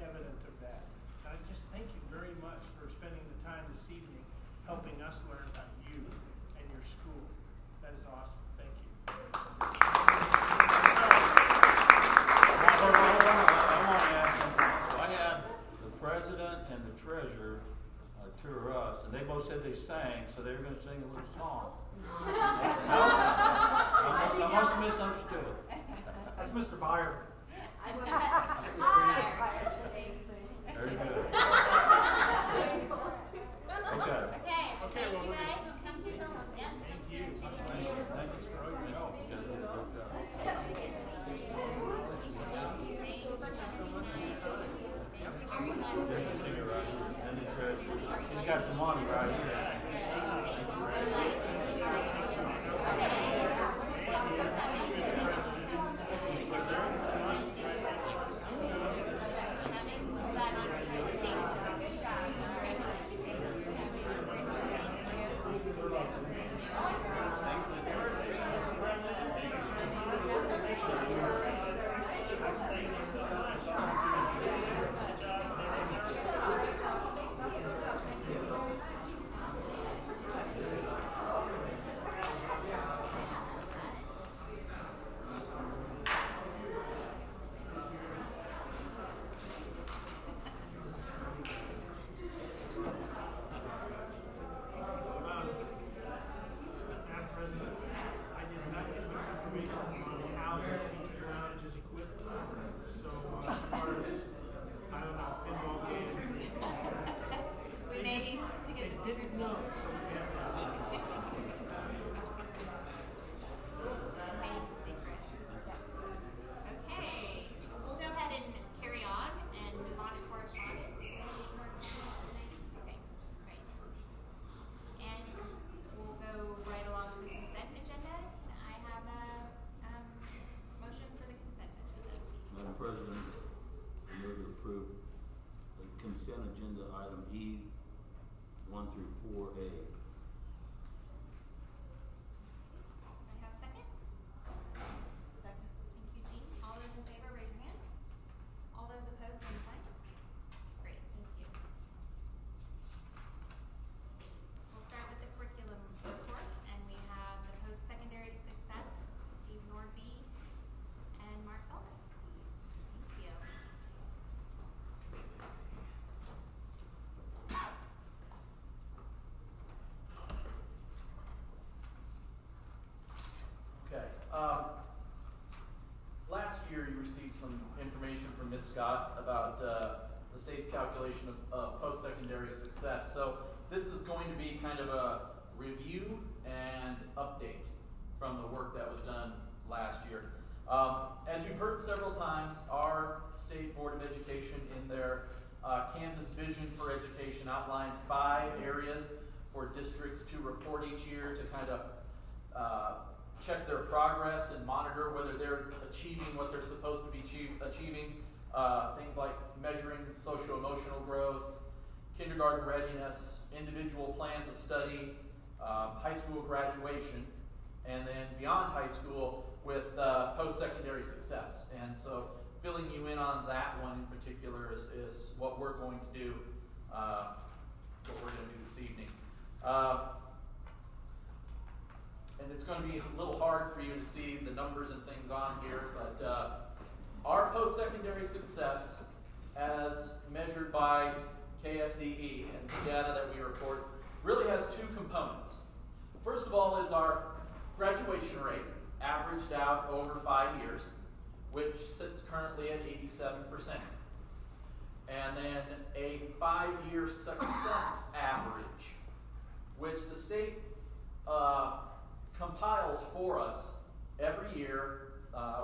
evident of that. And I just thank you very much for spending the time this evening helping us learn about you and your school. That is awesome. Thank you. I want to add something. So I had the president and the treasurer tour us, and they both said they sang, so they were going to sing a little song. I must have misunderstood. That's Mr. Byer. Very good. Okay. Okay, thank you guys. We'll come through the home. Yeah, Thank you. Thank you for your help. You guys did a great job. Good to see you right here. And the treasurer. He's got the money right here. President, I move to approve the consent agenda item E 1 through 4A. I have a second? Second. Thank you, Jean. All those in favor, raise your hand. All those opposed, same sign. Great, thank you. We'll start with the curriculum reports, and we have the Postsecondary Success, Steve Nordby and Mark Elvis, please. Thank you. Okay. Last year you received some information from Ms. Scott about the state's calculation of post-secondary success. So this is going to be kind of a review and update from the work that was done last year. As you've heard several times, our State Board of Education in their Kansas Vision for Education outlined 5 areas for districts to report each year to kind of check their progress and monitor whether they're achieving what they're supposed to be achieving. Things like measuring socio-emotional growth, kindergarten readiness, individual plans of study, high school graduation, and then beyond high school with post-secondary success. And so filling you in on that one in particular is what we're going to do, this evening. And it's going to be a little hard for you to see the numbers and things on here, but our post-secondary success, as measured by KSDE and the data that we report, really has 2 components. First of all is our graduation rate, averaged out over 5 years, which sits currently at 87%. And then a 5-year success average, which the state compiles for us every year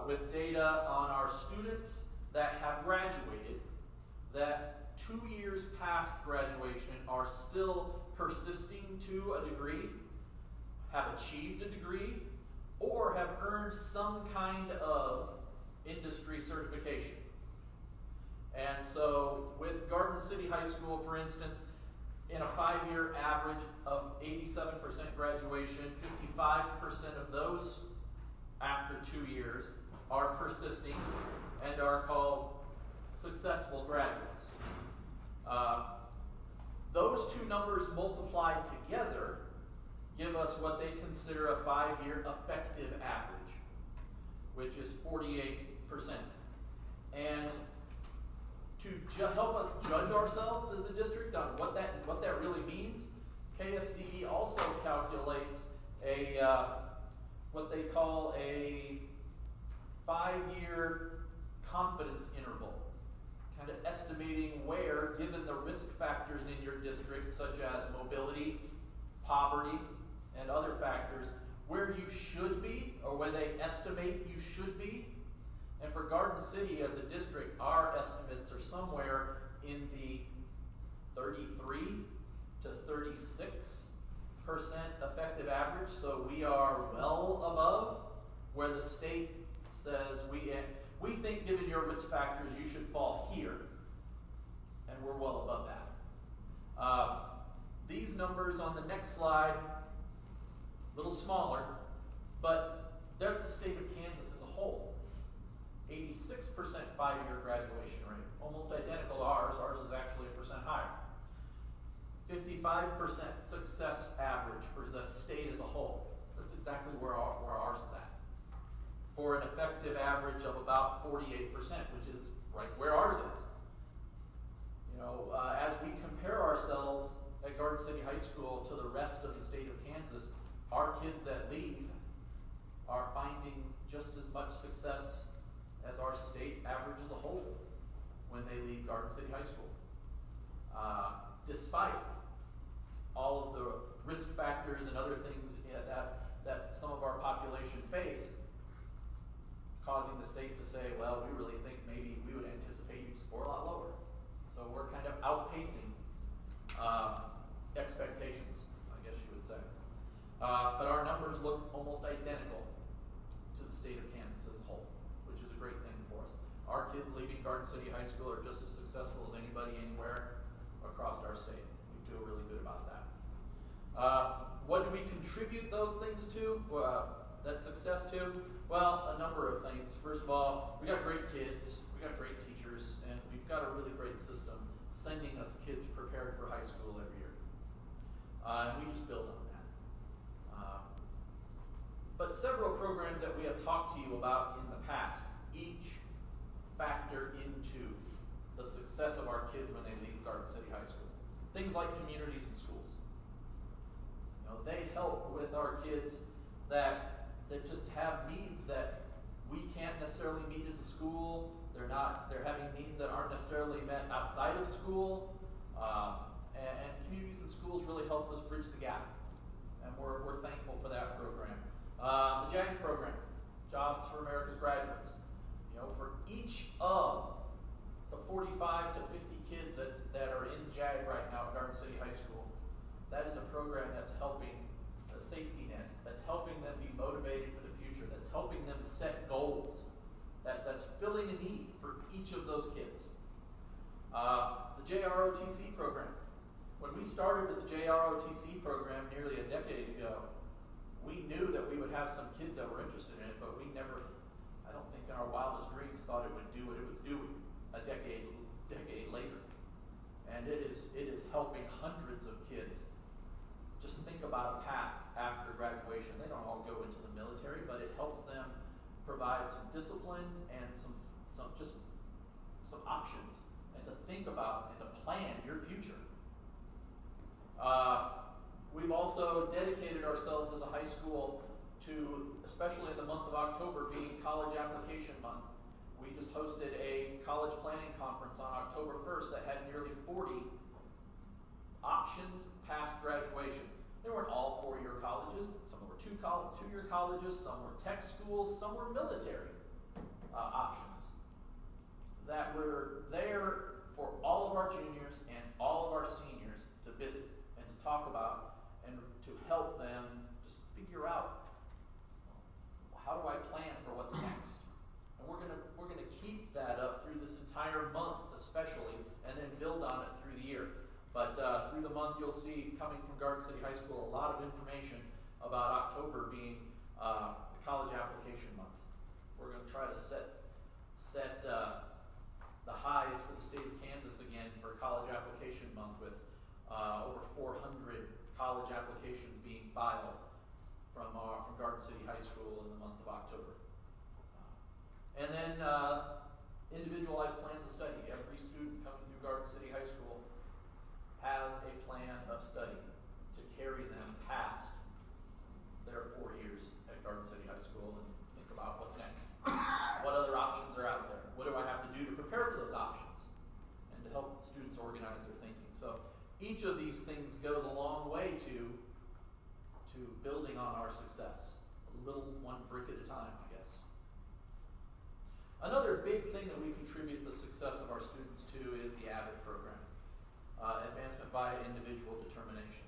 with data on our students that have graduated, that 2 years past graduation are still persisting to a degree, have achieved a degree, or have earned some kind of industry certification. And so with Garden City High School, for instance, in a 5-year average of 87% graduation, 55% of those after 2 years are persisting and are called successful graduates. Those two numbers multiplied together give us what they consider a 5-year effective average, which is 48%. And to help us judge ourselves as a district on what that really means, KSDE also calculates a what they call a 5-year confidence interval, kind of estimating where, given the risk factors in your district, such as mobility, poverty, and other factors, where you should be, or where they estimate you should be. And for Garden City as a district, our estimates are somewhere in the 33 to 36% effective average. So we are well above where the state says we think, given your risk factors, you should fall here. And we're well above that. These numbers on the next slide, a little smaller, but that's the state of Kansas as a whole. 86% 5-year graduation rate, almost identical to ours. Ours is actually a percent higher. 55% success average for the state as a whole. That's exactly where ours is at. For an effective average of about 48%, which is right where ours is. You know, as we compare ourselves at Garden City High School to the rest of the state of Kansas, our kids that leave are finding just as much success as our state average as a whole when they leave Garden City High School. Despite all of the risk factors and other things that some of our population face, causing the state to say, well, we really think maybe we would anticipate you to score a lot lower. So we're kind of outpacing expectations, I guess you would say. But our numbers look almost identical to the state of Kansas as a whole, which is a great thing for us. Our kids leaving Garden City High School are just as successful as anybody anywhere across our state. We feel really good about that. What do we contribute those things to, that success to? Well, a number of things. First of all, we got great kids, we got great teachers, and we've got a really great system sending us kids prepared for high school every year. And we just build on that. But several programs that we have talked to you about in the past, each factor into the success of our kids when they leave Garden City High School. Things like communities and schools. You know, they help with our kids that just have needs that we can't necessarily meet as a school. They're having needs that aren't necessarily met outside of school. And communities and schools really helps us bridge the gap. And we're thankful for that program. The JAG program, Jobs for America's Graduates. You know, for each of the 45 to 50 kids that are in JAG right now at Garden City High School, that is a program that's helping a safety net, that's helping them be motivated for the future, that's helping them set goals, that's filling a need for each of those kids. The JROTC program. When we started with the JROTC program nearly a decade ago, we knew that we would have some kids that were interested in it, but we never, I don't think in our wildest dreams, thought it would do what it was doing a decade later. And it is helping hundreds of kids. Just think about a path after graduation. They don't all go into the military, but it helps them provide some discipline and some options, and to think about and to plan your future. We've also dedicated ourselves as a high school to, especially in the month of October, being College Application Month. We just hosted a college planning conference on October 1st that had nearly 40 options past graduation. They weren't all 4-year colleges. Some were two-year colleges, some were tech schools, some were military options that were there for all of our juniors and all of our seniors to visit and to talk about and to help them just figure out, how do I plan for what's next? And we're gonna keep that up through this entire month especially, and then build on it through the year. But through the month, you'll see, coming from Garden City High School, a lot of information about October being College Application Month. We're going to try to set the highs for the state of Kansas again for College Application Month, with over 400 college applications being filed from Garden City High School in the month of October. And then individualized plans of study. Every student coming through Garden City High School has a plan of study to carry them past their 4 years at Garden City High School and think about what's next. What other options are out there? What do I have to do to prepare for those options and to help students organize their thinking? So each of these things goes a long way to building on our success, a little one brick at a time, I guess. Another big thing that we contribute the success of our students to is the AVID program, Advancement by Individual Determination.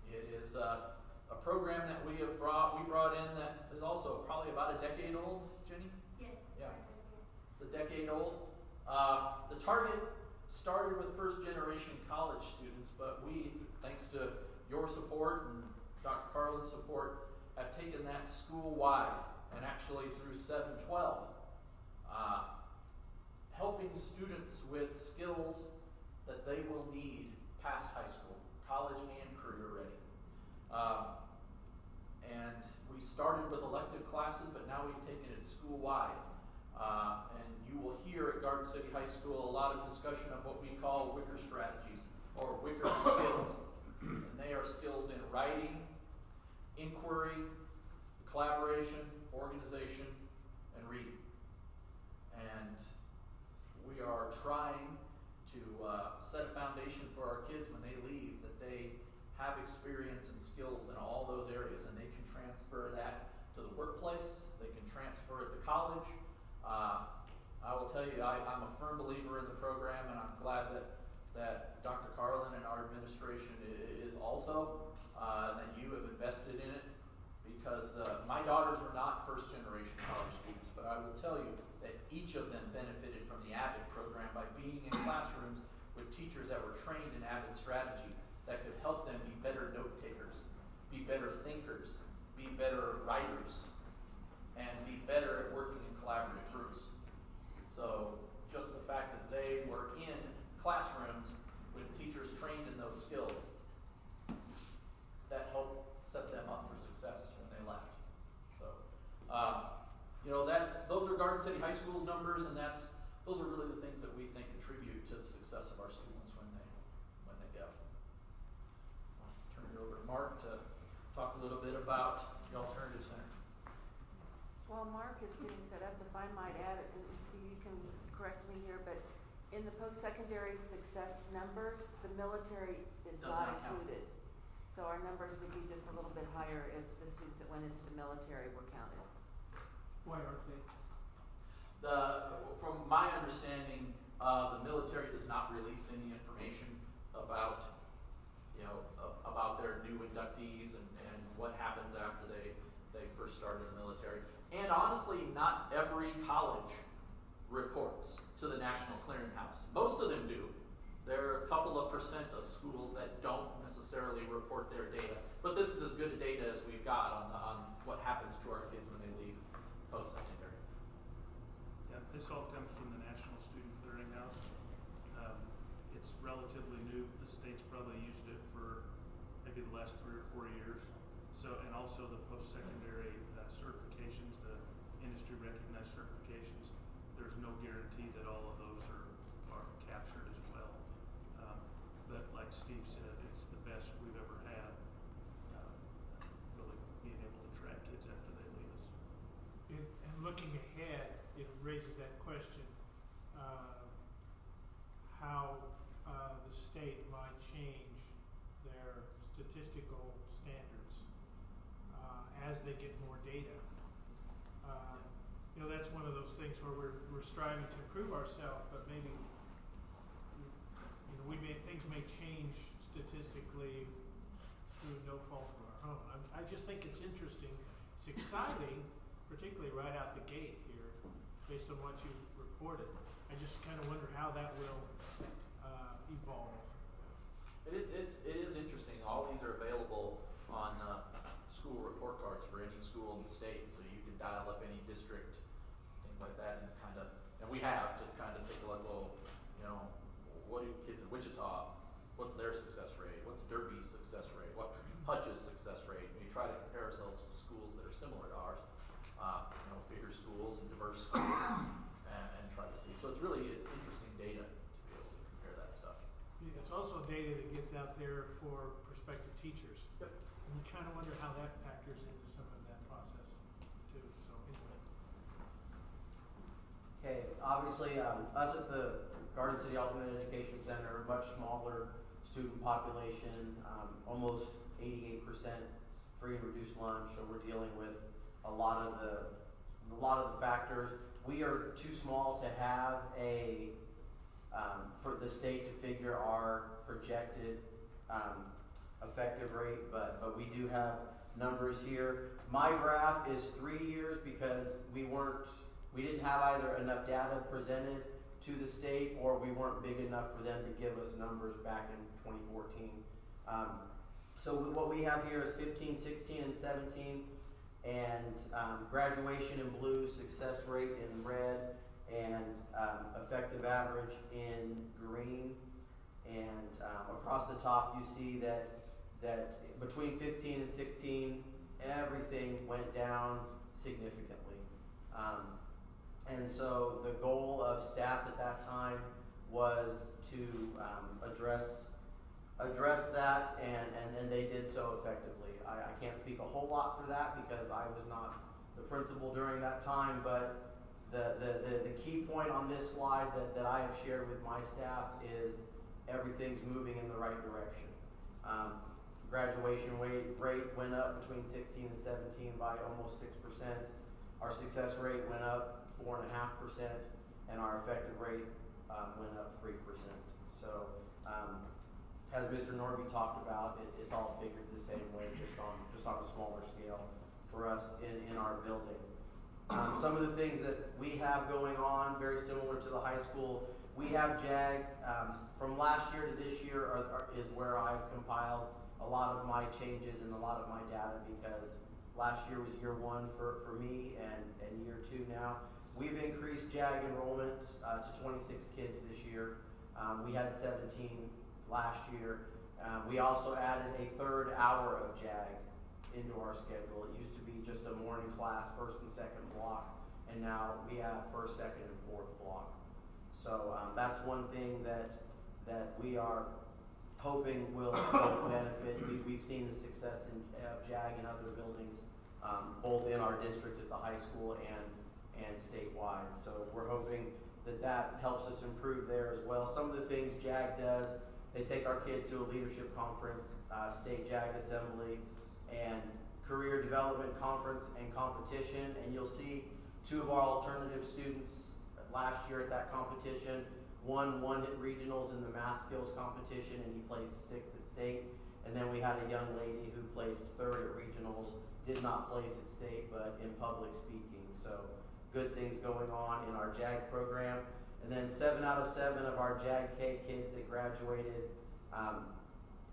It is a program that we brought in that is also probably about a decade old, Jenny? Yes. Yeah. It's a decade old. The target started with first generation college students, but we, thanks to your support and Dr. Carlin's support, have taken that school-wide and actually through 712, helping students with skills that they will need past high school, college and career ready. And we started with elective classes, but now we've taken it school-wide. And you will hear at Garden City High School a lot of discussion of what we call Wicker strategies or Wicker skills. And they are skills in writing, inquiry, collaboration, organization, and reading. And we are trying to set a foundation for our kids when they leave, that they have experience and skills in all those areas, and they can transfer that to the workplace, they can transfer it to college. I will tell you, I'm a firm believer in the program, and I'm glad that Dr. Carlin and our administration is also, that you have invested in it, because my daughters were not first generation college students, but I will tell you that each of them benefited from the AVID program by being in classrooms with teachers that were trained in AVID strategy that could help them be better note takers, be better thinkers, be better writers, and be better at working in collaborative groups. So just the fact that they were in classrooms with teachers trained in those skills, that helped set them up for success when they left. So, those are Garden City High School's numbers, and those are really the things that we think contribute to the success of our students when they go. I'll turn it over to Mark to talk a little bit about the Alternative Center. While Mark is getting set up, if I might add, and Steve, you can correct me here, but in the post-secondary success numbers, the military is Does not not count. included. So our numbers would be just a little bit higher if the students that went into the military were counted. Why aren't they? From my understanding, the military does not release any information about their new inductees and what happens after they first start in the military. And honestly, not every college reports to the National Clearinghouse. Most of them do. There are a couple of percent of schools that don't necessarily report their data. But this is as good a data as we've got on what happens to our kids when they leave post-secondary. Yeah, this all comes from the National Student Clearinghouse. It's relatively new. The state's probably used it for maybe the last 3 or 4 years. So, and also the post-secondary certifications, the industry recognized certifications. There's no guarantee that all of those are captured as well. But like Steve said, it's the best we've ever had. Really being able to track kids after they leave us. And looking ahead, it raises that question, how the state might change their statistical standards as they get more data. That's one of those things where we're striving to improve ourselves, but maybe things may change statistically through no fault of our own. I just think it's interesting. It's exciting, particularly right out the gate here, based on what you reported. I just kind of wonder how that will evolve. It is interesting. All these are available on school report cards for any school in the state, so you can dial up any district, things like that, and we have just kind of take a look. Well, you know, what do kids in Wichita, what's their success rate? What's Derby's success rate? What's Hutch's success rate? We try to compare ourselves to schools that are similar to ours, you know, bigger schools and diverse schools, and try to see. So it's interesting data to be able to compare that stuff. Yeah, it's also data that gets out there for prospective teachers. Yep. And you kind of wonder how that factors into some of that process too. So anyway. Okay, obviously, us at the Garden City Alternate Education Center, much smaller student population, almost 88% free and reduced lunch. So we're dealing with a lot of the factors. We are too small to have for the state to figure our projected effective rate, but we do have numbers here. My graph is 3 years because we didn't have either enough data presented to the state, or we weren't big enough for them to give us numbers back in 2014. So what we have here is 15, 16, and 17, and graduation in blue, success rate in red, and effective average in green. And across the top, you see that between 15 and 16, everything went down significantly. And so the goal of staff at that time was to address that, and they did so effectively. I can't speak a whole lot for that because I was not the principal during that time, but the key point on this slide that I have shared with my staff is everything's moving in the right direction. Graduation rate went up between 16 and 17 by almost 6%. Our success rate went up 4.5%, and our effective rate went up 3%. So, as Mr. Norby talked about, it's all figured the same way, just on a smaller scale for us in our building. Some of the things that we have going on, very similar to the high school, we have JAG. From last year to this year is where I've compiled a lot of my changes and a lot of my data, because last year was year one for me, and year two now. We've increased JAG enrollment to 26 kids this year. We had 17 last year. We also added a third hour of JAG into our schedule. It used to be just a morning class, first and second block, and now we have first, second, and fourth block. So that's one thing that we are hoping will benefit. We've seen the success of JAG in other buildings, both in our district at the high school and statewide. So we're hoping that helps us improve there as well. Some of the things JAG does, they take our kids to a leadership conference, state JAG assembly, and career development conference and competition. And you'll see two of our alternative students last year at that competition. One won at regionals in the math skills competition, and he placed 6th at state. And then we had a young lady who placed 3rd at regionals, did not place at state, but in public speaking. So good things going on in our JAG program. And then 7 out of 7 of our JAG-K kids that graduated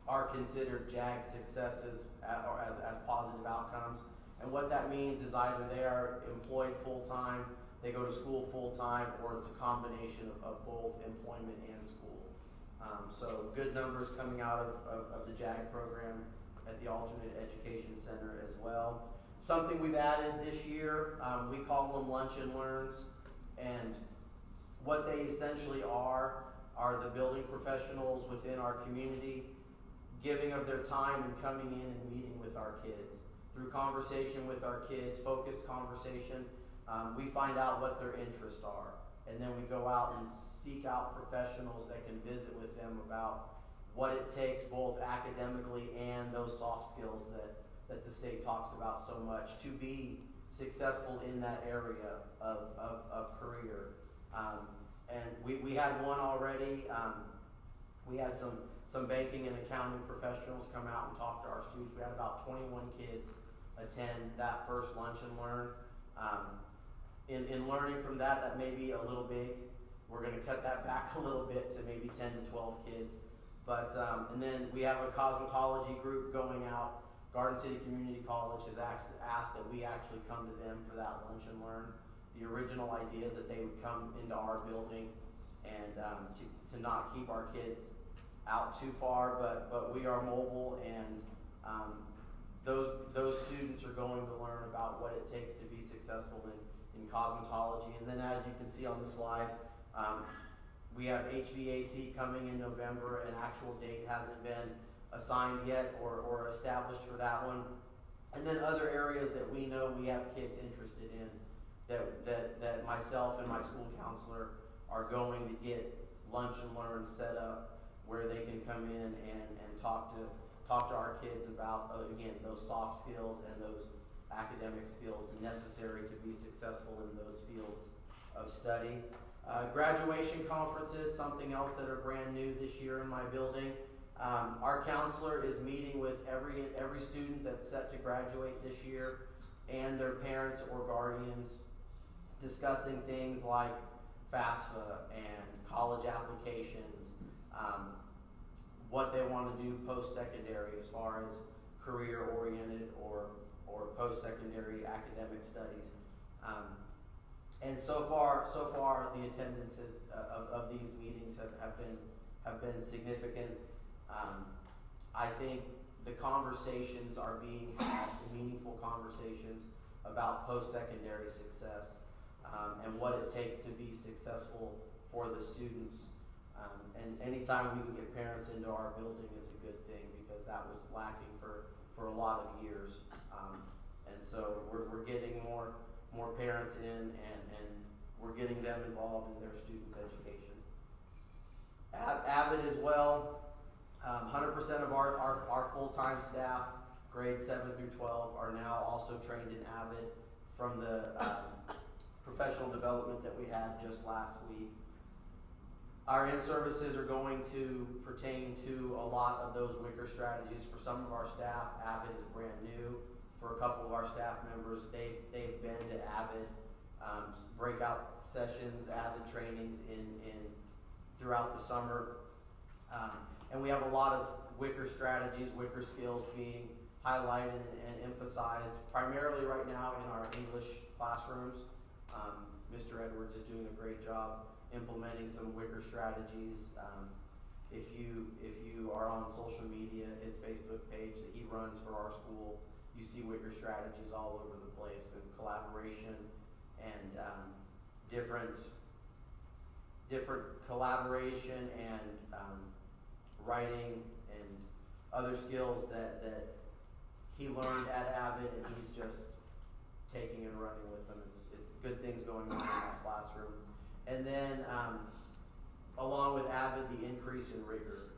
are considered JAG successes as positive outcomes. And what that means is either they are employed full-time, they go to school full-time, or it's a combination of both employment and school. So good numbers coming out of the JAG program at the Alternate Education Center as well. Something we've added this year, we call them lunch and learns, and what they essentially are the building professionals within our community giving of their time and coming in and meeting with our kids. Through conversation with our kids, focused conversation, we find out what their interests are, and then we go out and seek out professionals that can visit with them about what it takes both academically and those soft skills that the state talks about so much to be successful in that area of career. And we had one already. We had some banking and accounting professionals come out and talk to our students. We had about 21 kids attend that first lunch and learn. In learning from that may be a little big. We're going to cut that back a little bit to maybe 10 to 12 kids. But and then we have a cosmetology group going out. Garden City Community College has asked that we actually come to them for that lunch and learn. The original idea is that they would come into our building and to not keep our kids out too far, but we are mobile, and those students are going to learn about what it takes to be successful in cosmetology. And then, as you can see on the slide, we have HVAC coming in November. An actual date hasn't been assigned yet or established for that one. And then other areas that we know we have kids interested in that myself and my school counselor are going to get lunch and learn set up where they can come in and talk to our kids about, again, those soft skills and those academic skills necessary to be successful in those fields of study. Graduation conferences, something else that are brand new this year in my building. Our counselor is meeting with every student that's set to graduate this year and their parents or guardians, discussing things like FAFSA and college applications, what they want to do post-secondary as far as career-oriented or post-secondary academic studies. And so far the attendances of these meetings have been significant. I think the conversations are being had, meaningful conversations about post-secondary success, and what it takes to be successful for the students. And anytime we can get parents into our building is a good thing, because that was lacking for a lot of years. And so we're getting more parents in, and we're getting them involved in their students' education. AVID as well. 100% of our full-time staff, grades 7 through 12, are now also trained in AVID from the professional development that we had just last week. Our in-services are going to pertain to a lot of those Wicker strategies. For some of our staff, AVID is brand new. For a couple of our staff members, they've been to AVID breakout sessions, AVID trainings throughout the summer. And we have a lot of Wicker strategies, Wicker skills being highlighted and emphasized primarily right now in our English classrooms. Mr. Edwards is doing a great job implementing some Wicker strategies. If you are on social media, his Facebook page that he runs for our school, you see Wicker strategies all over the place, and collaboration and different collaboration and writing and other skills that he learned at AVID, and he's just taking and running with them. It's good things going on in that classroom. And then along with AVID, the increase in rigor.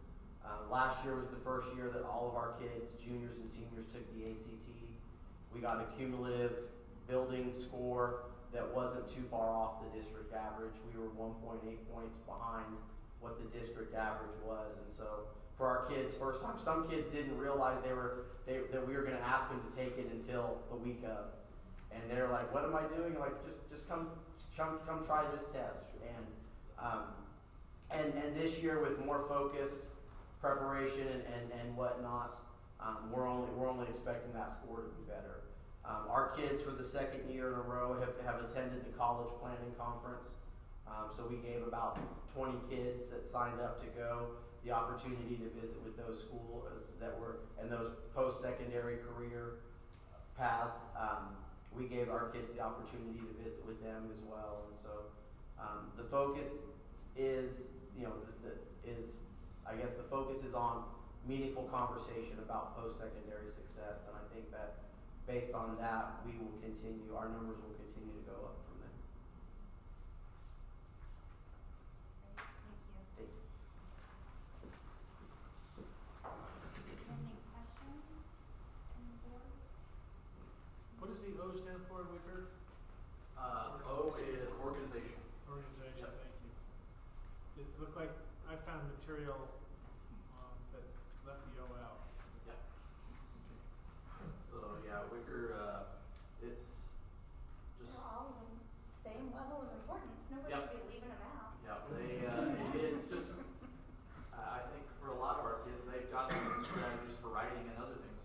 Last year was the first year that all of our kids, juniors and seniors, took the ACT. We got a cumulative building score that wasn't too far off the district average. We were 1.8 points behind what the district average was. And so for our kids, first time, some kids didn't realize that we were going to ask them to take it until the week of. And they're like, what am I doing? Like, just come try this test. And this year, with more focused preparation and whatnot, we're only expecting that score to be better. Our kids, for the second year in a row, have attended the college planning conference. So we gave about 20 kids that signed up to go the opportunity to visit with those schools that were in those post-secondary career paths. We gave our kids the opportunity to visit with them as well. And so the focus is, I guess the focus is on meaningful conversation about post-secondary success. And I think that based on that, our numbers will continue to go up from there. Great, thank you. Thanks. Any questions from the board? What does the O stand for, Wicker? O is organization. Organization, Yep. thank you. It looked like I found material that left the O out. Yeah. So yeah, Wicker, it's just. They're all of them same level of importance. Nobody Yep. should be leaving them out. Yeah, it's just, I think for a lot of our kids, they've got these strategies for writing and other things.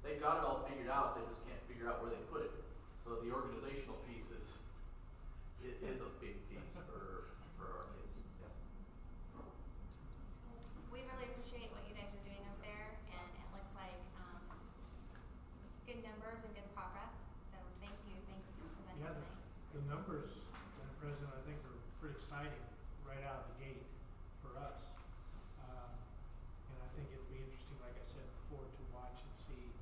They've got it all figured out, they just can't figure out where they put it. So the organizational piece is a big piece for our kids. Yeah. pretty exciting right out of the gate for us. And I think it'll be interesting, like I said before, to watch and see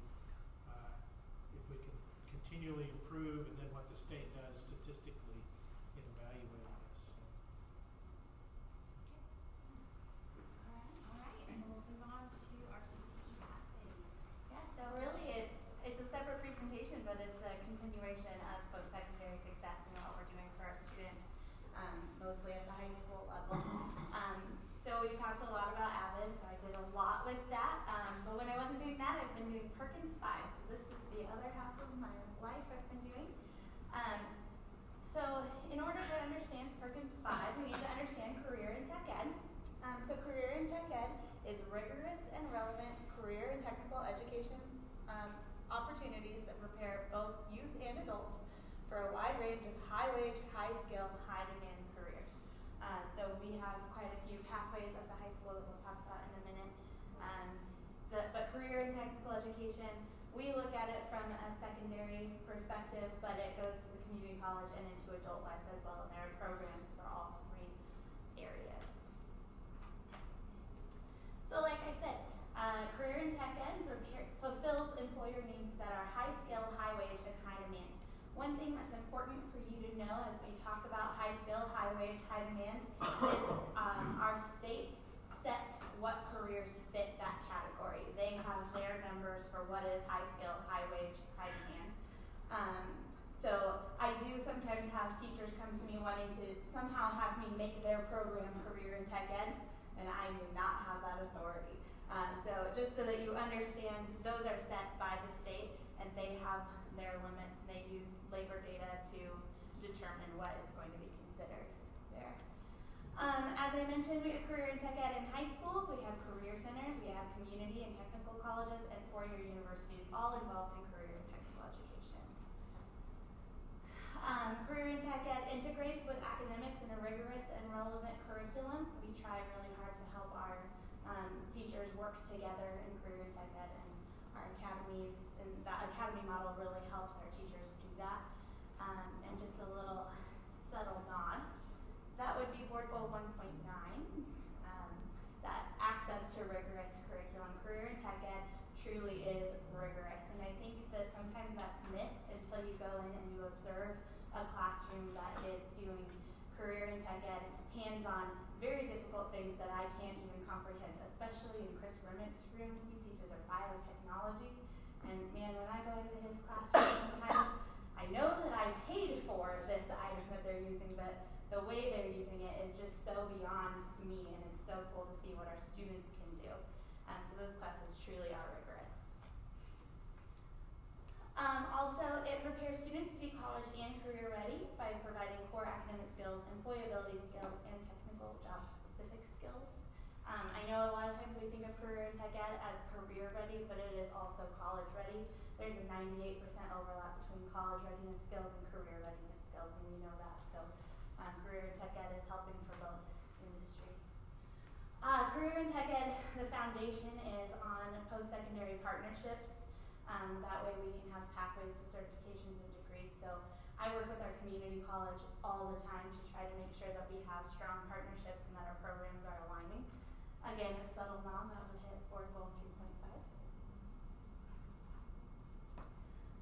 if we can continually improve, and then what the state does statistically in evaluating this. All right, so we'll move on to our CTE pathways. Yeah, so really it's a separate presentation, but it's a continuation of post-secondary success and what we're doing for our students, mostly at the high school level. So we talked a lot about AVID. I did a lot with that, but when I wasn't doing that, I've been doing Perkins 5. So this is the other half of my life I've been doing. So in order to understand Perkins 5, we need to understand career and tech ed. So career and tech ed is rigorous and relevant career and technical education opportunities that prepare both youth and adults for a wide range of high-wage, high-skill, high-demand careers. So we have quite a few pathways at the high school that we'll talk about in a minute. But career and technical education, we look at it from a secondary perspective, but it goes to the community college and into adult life as well, and there are programs for all three areas. So like I said, career and tech ed fulfills employer needs that are high skill, high wage, and high demand. One thing that's important for you to know as we talk about high skill, high wage, high demand is our state sets what careers fit that category. They have their numbers for what is high skill, high wage, high demand. So I do sometimes have teachers come to me wanting to somehow have me make their program career and tech ed, and I do not have that authority. So just so that you understand, those are set by the state, and they have their limits. They use labor data to determine what is going to be considered there. As I mentioned, we have career and tech ed in high schools. We have career centers. We have community and technical colleges and four-year universities, all involved in career and technical education. Career and tech ed integrates with academics in a rigorous and relevant curriculum. We try really hard to help our teachers work together in career and tech ed, and our academies, and that academy model really helps our teachers do that. And just a little subtle nod, that would be board goal 1.9, that access to rigorous curriculum. Career and tech ed truly is rigorous, and I think that sometimes that's missed until you go in and you observe a classroom that is doing career and tech ed, hands-on, very difficult things that I can't even comprehend, especially in Chris Remick's room. He teaches our biotechnology, and man, when I go into his classroom sometimes, I know that I paid for this item that they're using, but the way they're using it is just so beyond me, and it's so cool to see what our students can do. So those classes truly are rigorous. Also, it prepares students to be college and career ready by providing core academic skills, employability skills, and technical job-specific skills. I know a lot of times we think of career and tech ed as career ready, but it is also college ready. There's a 98% overlap between college readiness skills and career readiness skills, and we know that. So career and tech ed is helping for both industries. Career and tech ed, the foundation is on post-secondary partnerships. That way we can have pathways to certifications and degrees. So I work with our community college all the time to try to make sure that we have strong partnerships and that our programs are aligning. Again, a subtle nod that would hit board goal 3.5.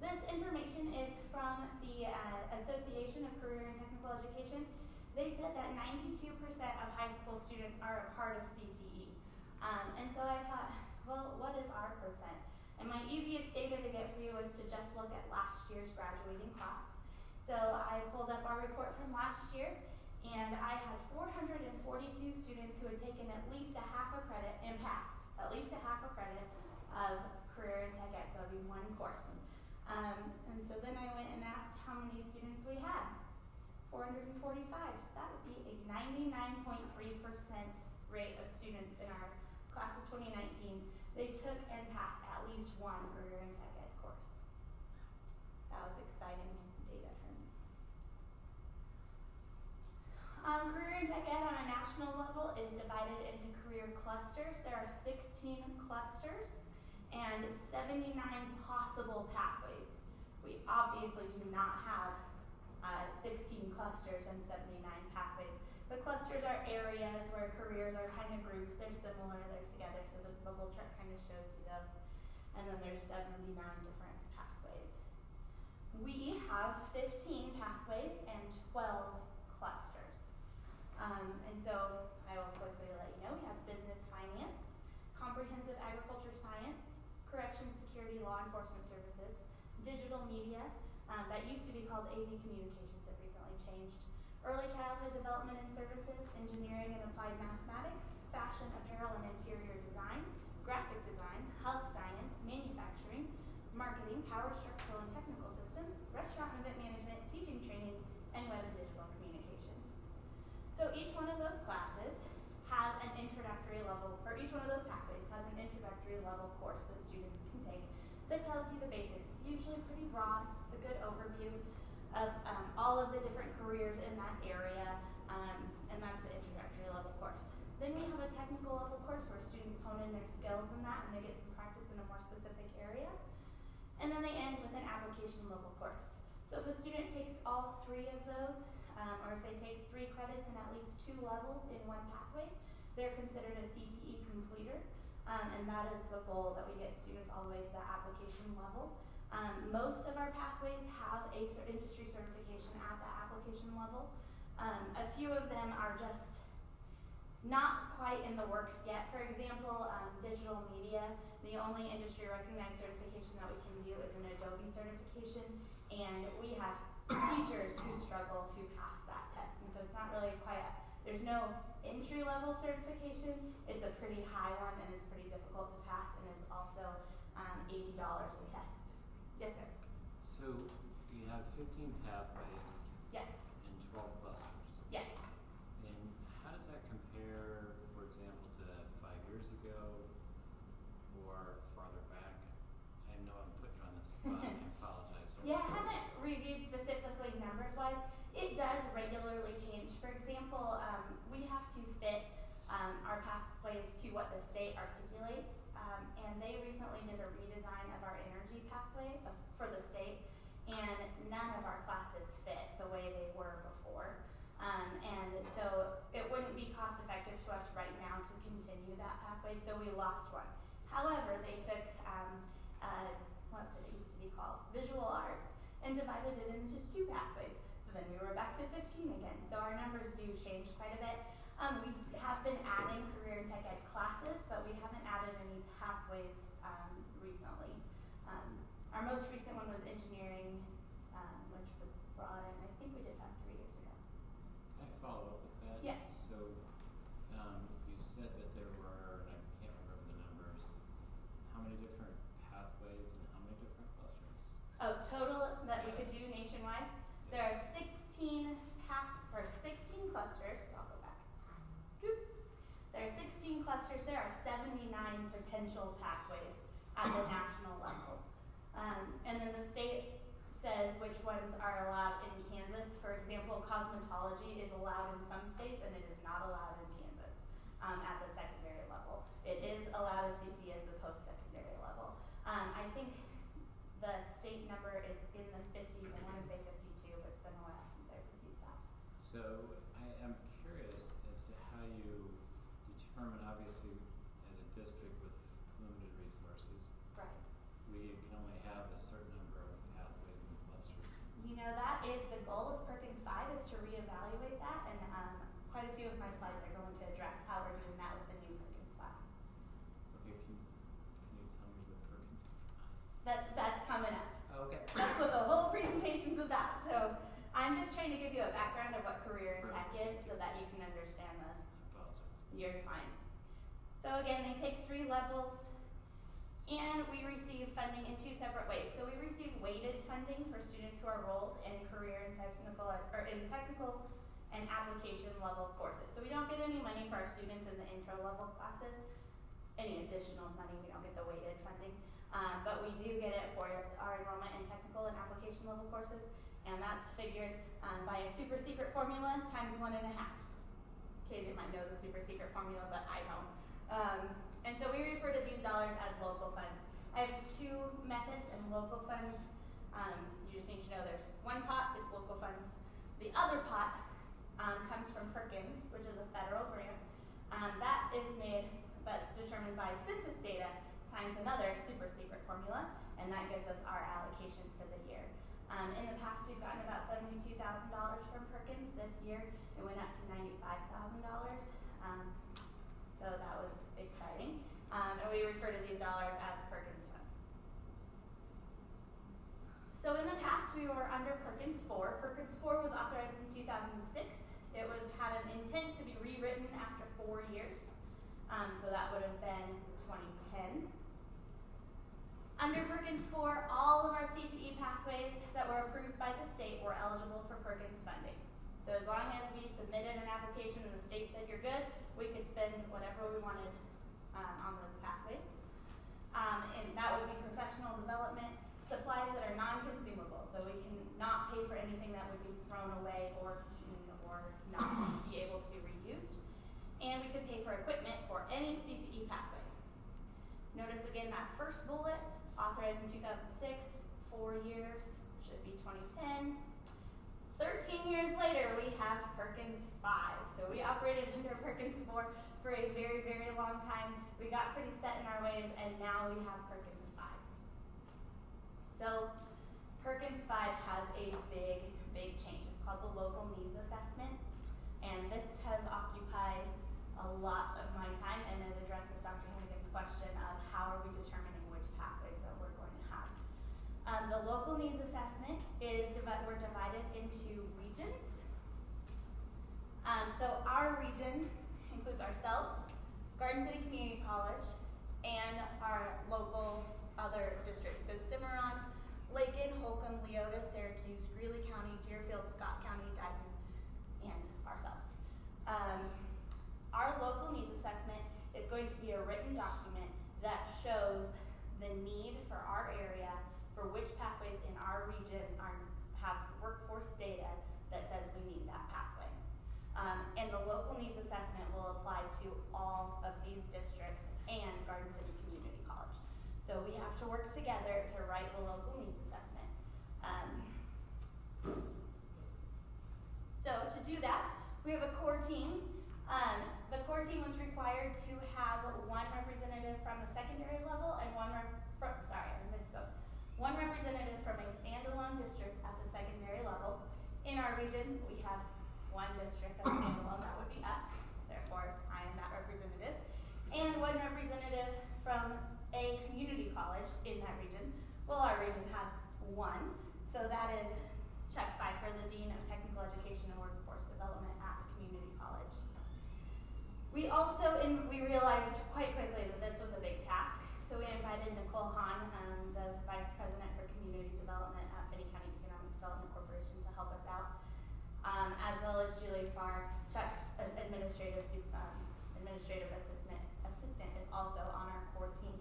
This information is from the Association of Career and Technical Education. They said that 92% of high school students are a part of CTE. And so I thought, well, what is our percent? And my easiest data to get for you was to just look at last year's graduating class. So I pulled up our report from last year, and I had 442 students who had taken at least a half a credit and passed at least a half a credit of career and tech ed, so that would be one course. And so then I went and asked how many students we had. 445, so that would be a 99.3% rate of students in our class of 2019. They took and passed at least one career and tech ed course. That was exciting data for me. Career and tech ed on a national level is divided into career clusters. There are 16 clusters and 79 possible pathways. We obviously do not have 16 clusters and 79 pathways. The clusters are areas where careers are kind of grouped. They're similar, they're together, so this bubble chart kind of shows you those. And then there's 79 different pathways. We have 15 pathways and 12 clusters. And so I will quickly let you know we have business finance, comprehensive agriculture science, corrections, security, law enforcement services, digital media, that used to be called AV communications, it recently changed, early childhood development and services, engineering and applied mathematics, fashion, apparel and interior design, graphic design, health science, manufacturing, marketing, power, structural and technical systems, restaurant and event management, teaching, training, and web and digital communications. So each one of those classes has an introductory level, or each one of those pathways has an introductory level course that students can take that tells you the basics. It's usually pretty broad. It's a good overview of all of the different careers in that area, and that's the introductory level course. Then we have a technical level course where students hone in their skills in that and they get some practice in a more specific area. And then they end with an application level course. So if a student takes all three of those, or if they take 3 credits in at least 2 levels in one pathway, they're considered a CTE completer, and that is the goal, that we get students all the way to the application level. Most of our pathways have a industry certification at the application level. A few of them are just not quite in the works yet. For example, digital media, the only industry recognized certification that we can do is an Adobe certification, and we have teachers who struggle to pass that test, and so it's not really quite, there's no entry-level certification. It's a pretty high one, and it's pretty difficult to pass, and it's also $80 a test. Yes, sir? So you have 15 pathways Yes. and 12 clusters. Yes. And how does that compare, for example, to 5 years ago or farther back? I know I'm putting you on the spot, I apologize. Yeah, I haven't reviewed specifically numbers-wise. It does regularly change. For example, we have to fit our pathways to what the state articulates, and they recently did a redesign of our energy pathway for the state, and none of our classes fit the way they were before. And so it wouldn't be cost-effective to us right now to continue that pathway, so we lost one. However, they took, what did it used to be called? Visual arts, and divided it into 2 pathways. So then we were back to 15 again. So our numbers do change quite a bit. We have been adding career and tech ed classes, but we haven't added any pathways recently. Our most recent one was engineering, which was brought in, I think we did that 3 years ago. Can I follow up with that? Yes. So you said that there were, and I can't remember the numbers, how many different pathways and how many different clusters? Oh, total that we could do nationwide? There are 16 clusters. I'll go back. Doop. There are 16 clusters. There are 79 potential pathways at the national level. And then the state says which ones are allowed in Kansas. For example, cosmetology is allowed in some states and it is not allowed in Kansas at the secondary level. It is allowed as CTE as the post-secondary level. I think the state number is in the 50s. I want to say 52, but it's been a while since I've reviewed that. So I am curious as to how you determine, obviously, as a district with limited resources, Right. we can only have a certain number of pathways and clusters. You know, that is the goal of Perkins 5, is to reevaluate that, and quite a few of my slides are going to address how we're doing that with the new Perkins 5. Okay, can you tell me what Perkins? That's coming up. Okay. That's what the whole presentation's about. So I'm just trying to give you a background of what career in tech is so that you can understand the. I apologize. You're fine. So again, they take 3 levels, and we receive funding in 2 separate ways. So we receive weighted funding for students who are enrolled in career and technical and application level courses. So we don't get any money for our students in the intro level classes, any additional money. We don't get the weighted funding. But we do get it for our enrollment in technical and application level courses, and that's figured by a super secret formula times 1.5. KJ might know the super secret formula, but I don't. And so we refer to these dollars as local funds. I have 2 methods in local funds. You just need to know there's one pot, it's local funds. The other pot comes from Perkins, which is a federal grant. That's determined by census data times another super secret formula, and that gives us our allocation for the year. In the past, we've gotten about $72,000 from Perkins. This year, it went up to $95,000. So that was exciting. And we refer to these dollars as Perkins funds. So in the past, we were under Perkins 4. Perkins 4 was authorized in 2006. It had an intent to be rewritten after 4 years. So that would have been 2010. Under Perkins 4, all of our CTE pathways that were approved by the state were eligible for Perkins funding. So as long as we submitted an application and the state said you're good, we could spend whatever we wanted on those pathways. And that would be professional development, supplies that are non-consumable, so we can not pay for anything that would be thrown away or eaten or not be able to be reused. And we could pay for equipment for any CTE pathway. Notice again that first bullet, authorized in 2006, 4 years, should be 2010. 13 years later, we have Perkins 5. So we operated under Perkins 4 for a very, very long time. We got pretty set in our ways, and now we have Perkins 5. So Perkins 5 has a big, big change. It's called the Local Needs Assessment, and this has occupied a lot of my time, and it addresses Dr. Hannigan's question of how are we determining which pathways that we're going to have. The Local Needs Assessment we're divided into regions. So our region includes ourselves, Garden City Community College, and our local other districts. So Cimarron, Lakin, Holcomb, Leota, Syracuse, Greeley County, Deerfield, Scott County, Dighton, and ourselves. Our Local Needs Assessment is going to be a written document that shows the need for our area for which pathways in our region have workforce data that says we need that pathway. And the Local Needs Assessment will apply to all of these districts and Garden City Community College. So we have to work together to write the Local Needs Assessment. So to do that, we have a core team. The core team was required to have one representative from the secondary level and one representative from a standalone district at the secondary level. In our region, we have one district that's standalone, that would be us. Therefore, I am that representative. And one representative from a community college in that region. Well, our region has one, so that is Chuck Pfeiffer, the Dean of Technical Education and Workforce Development at the community college. We also, we realized quite quickly that this was a big task, so we invited Nicole Hahn, the Vice President for Community Development at Finney County Economic Development Corporation, to help us out, as well as Julie Farr, Chuck's administrative assistant is also on our core team.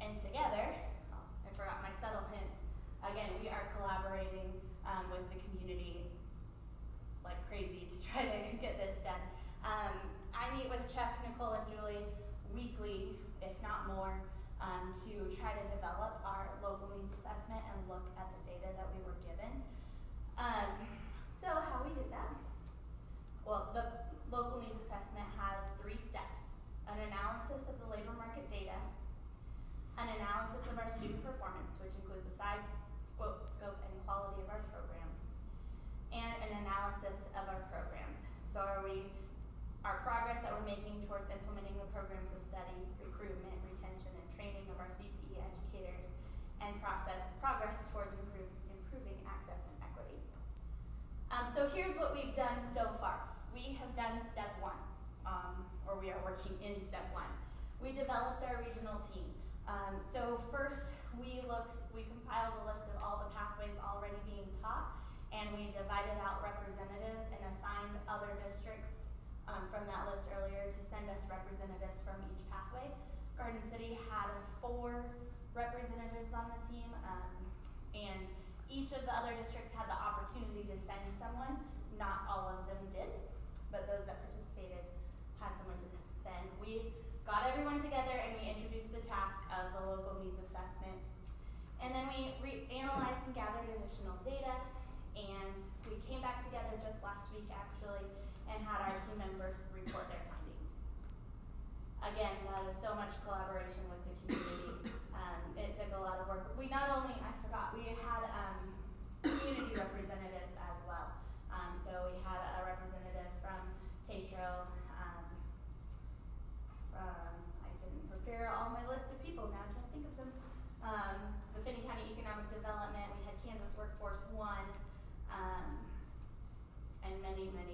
And together, I forgot my subtle hint, again, we are collaborating with the community like crazy to try to get this done. I meet with Chuck, Nicole, and Julie weekly, if not more, to try to develop our local needs assessment and look at the data that we were given. So how we did that? Well, the local needs assessment has 3 steps: an analysis of the labor market data, an analysis of our student performance, which includes the size, scope, and quality of our programs, and an analysis of our programs. So our progress that we're making towards implementing the programs of study, recruitment, retention, and training of our CTE educators, and progress towards improving access and equity. So here's what we've done so far. We have done step 1, or we are working in step 1. We developed our regional team. So first we compiled a list of all the pathways already being taught, and we divided out representatives and assigned other districts from that list earlier to send us representatives from each pathway. Garden City had 4 representatives on the team, and each of the other districts had the opportunity to send someone. Not all of them did, but those that participated had someone to send. We got everyone together and we introduced the task of the local needs assessment. And then we analyzed and gathered additional data, and we came back together just last week actually and had our team members report their findings. Again, that was so much collaboration with the community. It took a lot of work. We not only, I forgot, we had community representatives as well. So we had a representative from Tatro, I didn't prepare all my list of people, now I'm trying to think of them. The Finney County Economic Development, we had Kansas Workforce One, and many, many